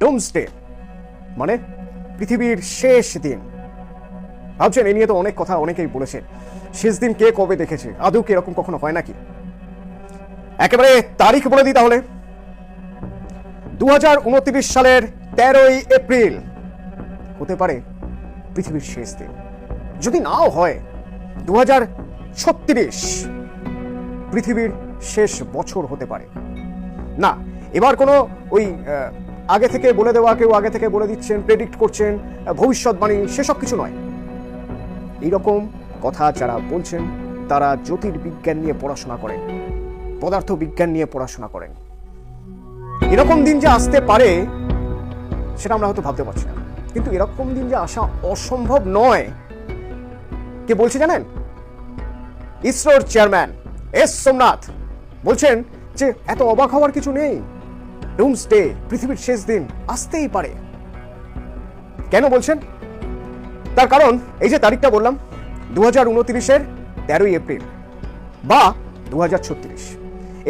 ডোমসডে মানে পৃথিবীর শেষ দিন। ভাবছেন এ নিয়ে তো অনেক কথা অনেকেই বলেছে, শেষ দিন কে কবে দেখেছে, আদৌ কি এরকম কখনো হয় নাকি? একেবারে তারিখ বলে দিই তাহলে। 2029 সালের 13ই এপ্রিল হতে পারে পৃথিবীর শেষ দিন। যদি নাও হয় 2036 পৃথিবীর শেষ বছর হতে পারে। না, এবার কোনো ওই আগে থেকে বলে দেওয়া, কেউ আগে থেকে বলে দিচ্ছেন, প্রেডিক্ট করছেন, ভবিষ্যৎবাণী, সেসব কিছু নয়। এইরকম কথা যারা বলছেন তারা জ্যোতির্বিজ্ঞান নিয়ে পড়াশোনা করেন, পদার্থ বিজ্ঞান নিয়ে পড়াশোনা করেন। এরকম দিন যে আসতে পারে সেটা আমরা হয়তো ভাবতে পারছি না, কিন্তু এরকম দিন যে আসা অসম্ভব নয়। কে বলছে জানেন? ইসরোর চেয়ারম্যান এস সোমনাথ বলছেন যে এত অবাক হওয়ার কিছু নেই, ডুমসডে পৃথিবীর শেষ দিন আসতেই পারে। কেন বলছেন? তার কারণ এই যে তারিখটা বললাম 2029-এর 13ই এপ্রিল বা 2036,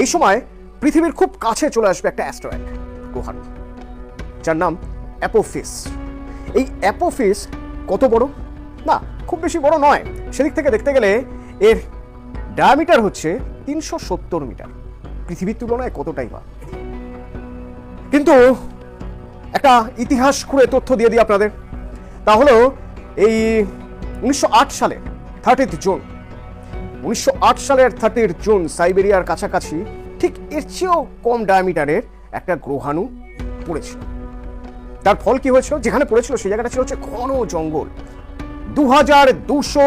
এই সময় পৃথিবীর খুব কাছে চলে আসবে একটা অ্যাস্টেরয়েড গ্রহাণু, যার নাম অ্যাপোফিস। এই অ্যাপোফিস কত বড়? না, খুব বেশি বড় নয়। সেদিক থেকে দেখতে গেলে এর ডায়ামিটার হচ্ছে 370 মিটার। পৃথিবীর তুলনায় কতটাই বা। কিন্তু একটা ইতিহাস খুঁড়ে তথ্য দিয়ে দিই আপনাদের। তা হলো এই 1908 সালে 30 জুন 1908 সালের 30 জুন সাইবেরিয়ার কাছাকাছি ঠিক এর চেয়েও কম ডায়ামিটারের একটা গ্রহাণু পড়েছিল। তার ফল কি হয়েছিল? যেখানে পড়েছিল সেই জায়গাটা ছিল হচ্ছে ঘন জঙ্গল। 2200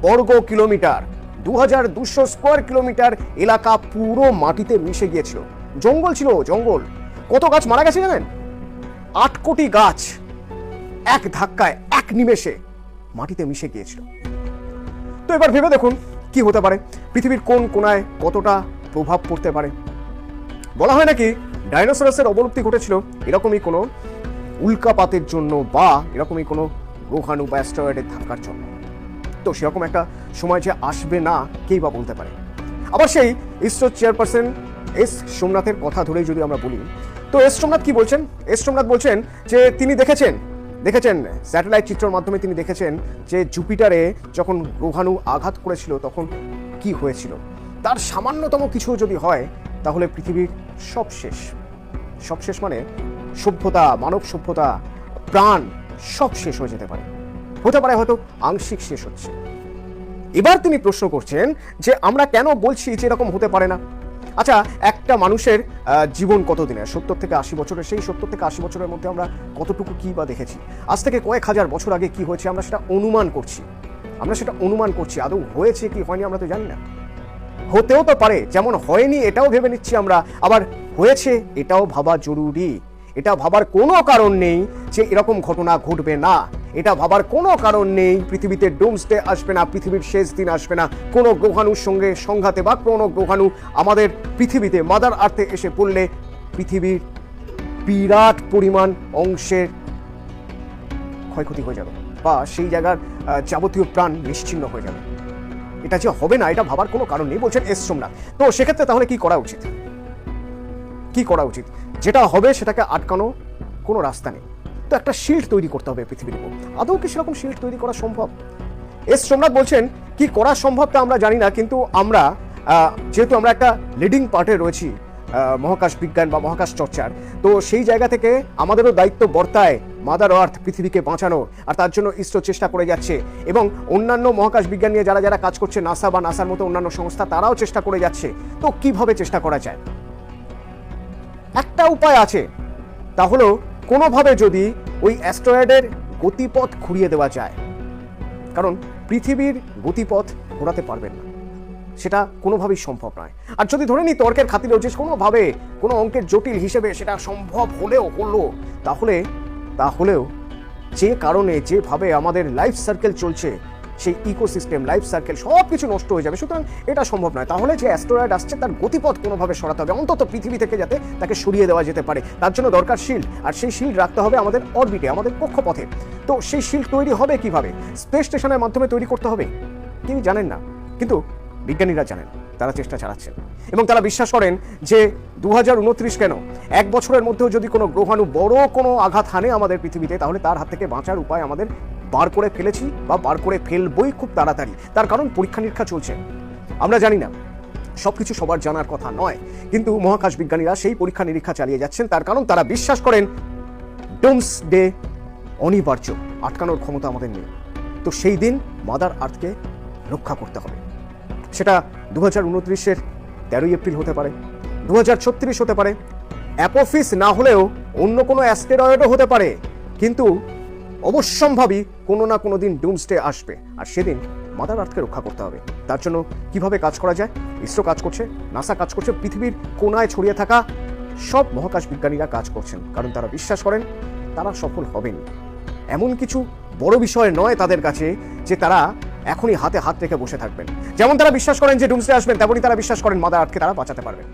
বর্গ কিলোমিটার, 2200 স্কোয়ার কিলোমিটার এলাকা পুরো মাটিতে মিশে গিয়েছিল। জঙ্গল ছিল, জঙ্গল। কত গাছ মারা গেছে জানেন? 8 কোটি গাছ এক ধাক্কায়, এক নিমেষে মাটিতে মিশে গিয়েছিল। তো এবার ভেবে দেখুন কি হতে পারে, পৃথিবীর কোন কোনায় কতটা প্রভাব পড়তে পারে। বলা হয় নাকি ডাইনোসরাসের অবলুপ্তি ঘটেছিল এরকমই কোনো উল্কাপাতের জন্য বা এরকমই কোনো গ্রহাণু বা অ্যাস্টেরয়েডের ধাক্কার জন্য। তো সেরকম একটা সময় যে আসবে না কেই বা বলতে পারে। আবার সেই ইসরো চেয়ারপারসন এস সোমনাথের কথা ধরেই যদি আমরা বলি, তো এস সোমনাথ কি বলছেন? এস সোমনাথ বলছেন যে তিনি দেখেছেন স্যাটেলাইট চিত্রের মাধ্যমে তিনি দেখেছেন যে জুপিটারে যখন গ্রহাণু আঘাত করেছিল তখন কি হয়েছিল। তার সামান্যতম কিছু যদি হয় তাহলে পৃথিবীর সব শেষ মানে সভ্যতা, মানব সভ্যতা, প্রাণ সব শেষ হয়ে যেতে পারে। হতে পারে হয়তো আংশিক শেষ হচ্ছে। এবার তিনি প্রশ্ন করছেন যে আমরা কেন বলছি যে এরকম হতে পারে না। আচ্ছা, একটা মানুষের জীবন কতদিনের? 70 থেকে 80 বছরের। সেই 70 থেকে 80 বছরের মধ্যে আমরা কতটুকু কি বা দেখেছি? আজ থেকে কয়েক হাজার বছর আগে কি হয়েছে আমরা সেটা অনুমান করছি। আদৌ হয়েছে কি হয়নি আমরা তো জানি না। হতেও তো পারে, যেমন হয়নি এটাও ভেবে নিচ্ছি আমরা, আবার হয়েছে এটাও ভাবা জরুরি। এটা ভাবার কোনো কারণ নেই যে এরকম ঘটনা ঘটবে না। এটা ভাবার কোনো কারণ নেই পৃথিবীতে ডুমসডে আসবে না, পৃথিবীর শেষ দিন আসবে না। কোনো গ্রহাণুর সঙ্গে সংঘাতে বা কোনো গ্রহাণু আমাদের পৃথিবীতে মাদার আর্থে এসে পড়লে পৃথিবীর বিরাট পরিমাণ অংশের ক্ষয়ক্ষতি হয়ে যাবে বা সেই জায়গার যাবতীয় প্রাণ নিশ্চিহ্ন হয়ে যাবে। এটা যে হবে না এটা ভাবার কোনো কারণ নেই বলছেন এস সোমনাথ। তো সেক্ষেত্রে তাহলে কি করা উচিত? যেটা হবে সেটাকে আটকানো কোনো রাস্তা নেই। তো একটা শিল্ড তৈরি করতে হবে পৃথিবীর উপর। আদৌ কি সেরকম শিল্ড তৈরি করা সম্ভব? এস সোমনাথ বলছেন কি করা সম্ভব তা আমরা জানি না, কিন্তু আমরা যেহেতু আমরা একটা লিডিং পার্টে রয়েছি মহাকাশ বিজ্ঞান বা মহাকাশ চর্চার, তো সেই জায়গা থেকে আমাদেরও দায়িত্ব বর্তায় মাদার আর্থ পৃথিবীকে বাঁচানো। আর তার জন্য ইসরো চেষ্টা করে যাচ্ছে এবং অন্যান্য মহাকাশ বিজ্ঞান নিয়ে যারা কাজ করছে, নাসা বা নাসার মতো অন্যান্য সংস্থা, তারাও চেষ্টা করে যাচ্ছে। তো কিভাবে চেষ্টা করা যায়? একটা উপায় আছে, তা হলো কোনোভাবে যদি ওই অ্যাস্টেরয়েডের গতিপথ ঘুরিয়ে দেওয়া যায়। কারণ পৃথিবীর গতিপথ ঘোরাতে পারবেন না, সেটা কোনোভাবেই সম্ভব নয়। আর যদি ধরে নিই তর্কের খাতিরেও যে কোনোভাবে কোনো অঙ্কের জটিল হিসেবে সেটা সম্ভব হলো, তাহলেও যে কারণে যেভাবে আমাদের লাইফ সার্কেল চলছে, সেই ইকোসিস্টেম, লাইফ সার্কেল সব কিছু নষ্ট হয়ে যাবে। সুতরাং এটা সম্ভব নয়। তাহলে যে অ্যাস্টেরয়েড আসছে তার গতিপথ কোনোভাবে সরাতে হবে, অন্তত পৃথিবী থেকে যাতে তাকে সরিয়ে দেওয়া যেতে পারে। তার জন্য দরকার শিল্ড, আর সেই শিল্ড রাখতে হবে আমাদের অরবিটে, আমাদের কক্ষপথে। তো সেই শিল্ড তৈরি হবে কিভাবে? স্পেস স্টেশনের মাধ্যমে তৈরি করতে হবে। কেউ জানেন না, কিন্তু বিজ্ঞানীরা জানেন। তারা চেষ্টা চালাচ্ছেন এবং তারা বিশ্বাস করেন যে 2029 কেন, 1 বছরের মধ্যেও যদি কোনো গ্রহাণু বড় কোনো আঘাত হানে আমাদের পৃথিবীতে, তাহলে তার হাত থেকে বাঁচার উপায় আমাদের বার করে ফেলেছি বা বার করে ফেলবই খুব তাড়াতাড়ি। তার কারণ পরীক্ষা নিরীক্ষা চলছে। আমরা জানি না, সবকিছু সবার জানার কথা নয়, কিন্তু মহাকাশ বিজ্ঞানীরা সেই পরীক্ষা নিরীক্ষা চালিয়ে যাচ্ছেন। তার কারণ তারা বিশ্বাস করেন ডুমসডে অনিবার্য, আটকানোর ক্ষমতা আমাদের নেই। তো সেই দিন মাদার আর্থকে রক্ষা করতে হবে। সেটা 2029-এর 13 এপ্রিল হতে পারে, 2036 হতে পারে, অ্যাপোফিস না হলেও অন্য কোনো অ্যাস্টেরয়েডও হতে পারে, কিন্তু অবশ্যম্ভাবী কোনো না কোনো দিন ডুমসডে আসবে, আর সেদিন মাদার আর্থকে রক্ষা করতে হবে। তার জন্য কিভাবে কাজ করা যায়? ইসরো কাজ করছে, নাসা কাজ করছে, পৃথিবীর কোনায় ছড়িয়ে থাকা সব মহাকাশ বিজ্ঞানীরা কাজ করছেন, কারণ তারা বিশ্বাস করেন তারা সফল হবেন। এমন কিছু বড় বিষয় নয় তাদের কাছে যে তারা এখনই হাতে হাত রেখে বসে থাকবেন। যেমন তারা বিশ্বাস করেন যে ডুমসডে আসবেন, তেমনই তারা বিশ্বাস করেন মাদার আর্থকে তারা বাঁচাতে পারবেন।